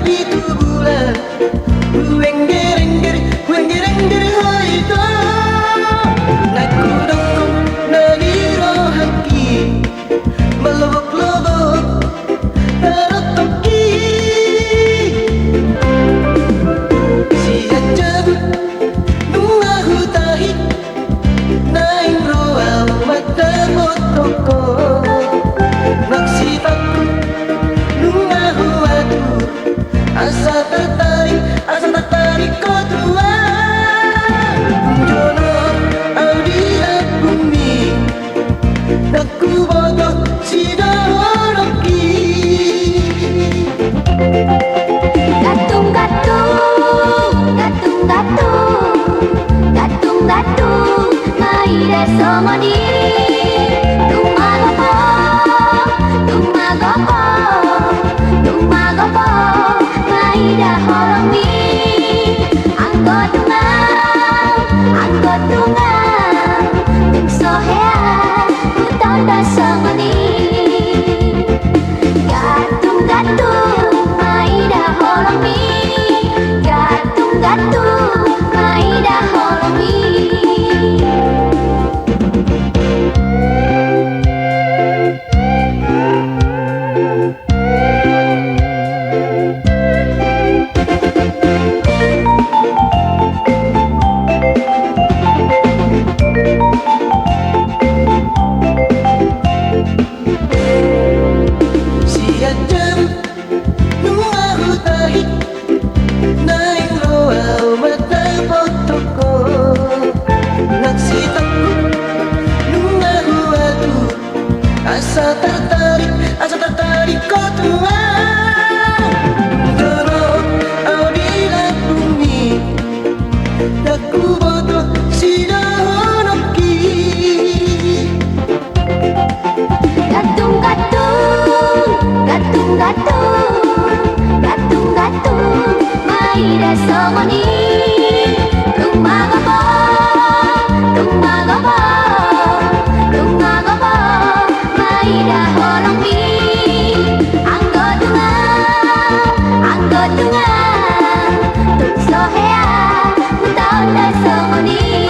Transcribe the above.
itu bulan Wengger haita Naku dongkong nani rohaki Melobok-lobok tarotoki Siajab nungahu tahi Naing roa mata botoko Naksipaku nungahu adu Asa tertarik kau tua Jono audila bumi Naku bodoh si doroki Gatung Maire somoni Tumagopo Maida holomi Anggo tunga Tum sohea Utonda somoni Gatung Maida holomi Gatung Maida holomi Siajab nungahu tahi Naing roa mata botoko Naksitaku nungahu adu Asa tertarik kau tua Jono audila bumi Naku bodoh si doroki Gatung Maire somoni Tumagopo Maida holomi Anggo tunga Tum sohea Utonda somoni